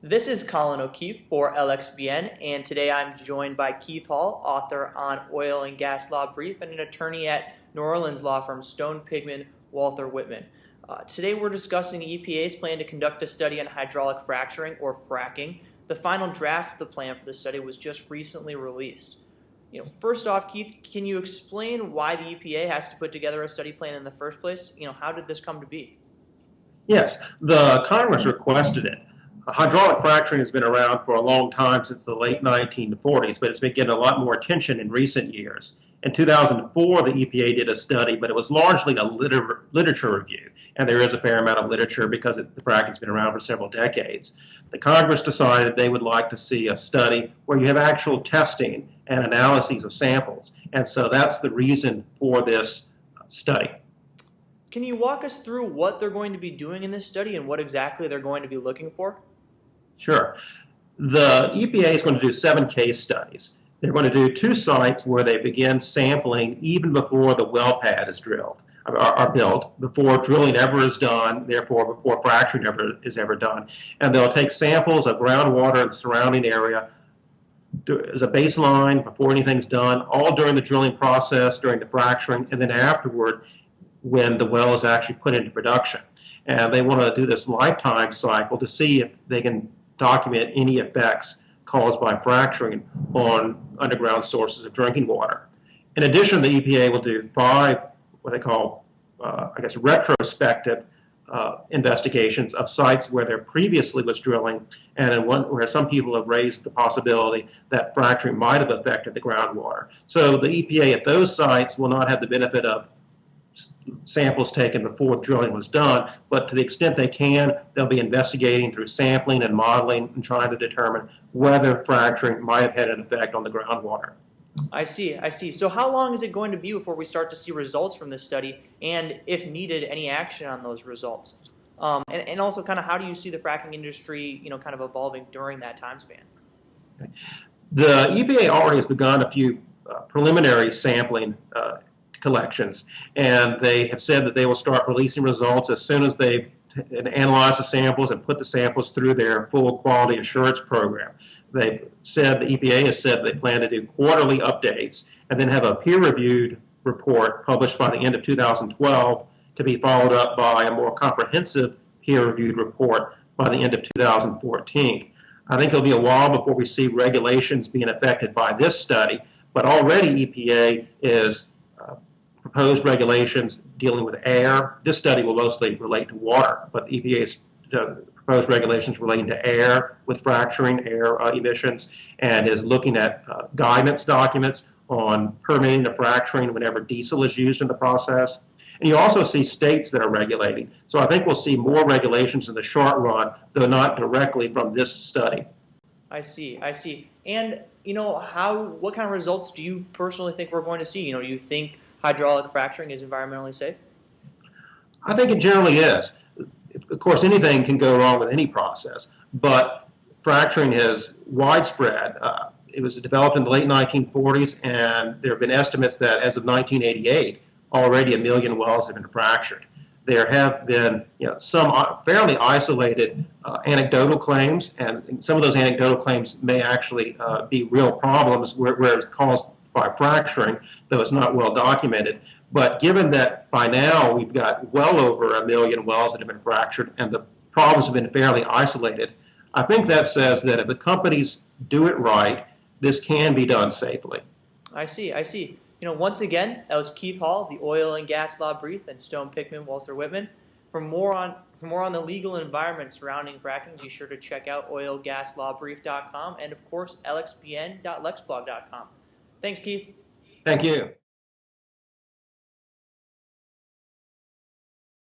This is Colin O'Keefe for LXBN, and today I'm joined by Keith Hall, author on Oil and Gas Law Brief and an attorney at New Orleans law firm Stone Pigman Walther Wittmann. Today we're discussing the EPA's plan to conduct a study on hydraulic fracturing, or fracking. The final draft of the plan for the study was just recently released. First off, Keith, can you explain why the EPA has to put together a study plan in the first place? How did this come to be? Yes, the Congress requested it. Hydraulic fracturing has been around for a long time, since the late 1940s, but it's been getting a lot more attention in recent years. In 2004, the EPA did a study, but it was largely a literature review, and there is a fair amount of literature because the fracking's been around for several decades. The Congress decided they would like to see a study where you have actual testing and analyses of samples, and so that's the reason for this study. Can you walk us through what they're going to be doing in this study and what exactly they're going to be looking for? Sure. The EPA is going to do 7 case studies. They're going to do 2 sites where they begin sampling even before the well pad is drilled, are built, before drilling ever is done, therefore before fracturing is ever done. And they'll take samples of groundwater in the surrounding area as a baseline before anything's done, all during the drilling process, during the fracturing, and then afterward when the well is actually put into production. And they want to do this lifetime cycle to see if they can document any effects caused by fracturing on underground sources of drinking water. In addition, the EPA will do 5 what they call, retrospective investigations of sites where there previously was drilling, and where some people have raised the possibility that fracturing might have affected the groundwater. So the EPA at those sites will not have the benefit of samples taken before drilling was done, but to the extent they can, they'll be investigating through sampling and modeling and trying to determine whether fracturing might have had an effect on the groundwater. I see. So how long is it going to be before we start to see results from this study, and if needed, any action on those results? And also, kind of, how do you see the fracking industry, kind of evolving during that time span? The EPA already has begun a few preliminary sampling collections, and they have said that they will start releasing results as soon as they analyze the samples and put the samples through their full quality assurance program. The EPA has said they plan to do quarterly updates and then have a peer-reviewed report published by the end of 2012 to be followed up by a more comprehensive peer-reviewed report by the end of 2014. I think it'll be a while before we see regulations being affected by this study, but already EPA is proposed regulations dealing with air. This study will mostly relate to water, but the EPA's proposed regulations relating to air with fracturing, air emissions, and is looking at guidance documents on permitting the fracturing whenever diesel is used in the process. And you also see states that are regulating. So I think we'll see more regulations in the short run, though not directly from this study. I see. And, what kind of results do you personally think we're going to see? Do you think hydraulic fracturing is environmentally safe? I think it generally is. Of course, anything can go wrong with any process, but fracturing is widespread. It was developed in the late 1940s, and there have been estimates that as of 1988, already 1 million wells have been fractured. There have been some fairly isolated anecdotal claims, and some of those anecdotal claims may actually be real problems where it's caused by fracturing, though it's not well documented. But given that by now we've got well over 1 million wells that have been fractured and the problems have been fairly isolated, I think that says that if the companies do it right, this can be done safely. I see. Once again, that was Keith Hall, the Oil and Gas Law Brief, and Stone Pigman Walther Wittmann. For more on the legal environment surrounding fracking, be sure to check out oilgaslawbrief.com and, of course, lxbn.lexblog.com. Thanks, Keith. Thank you.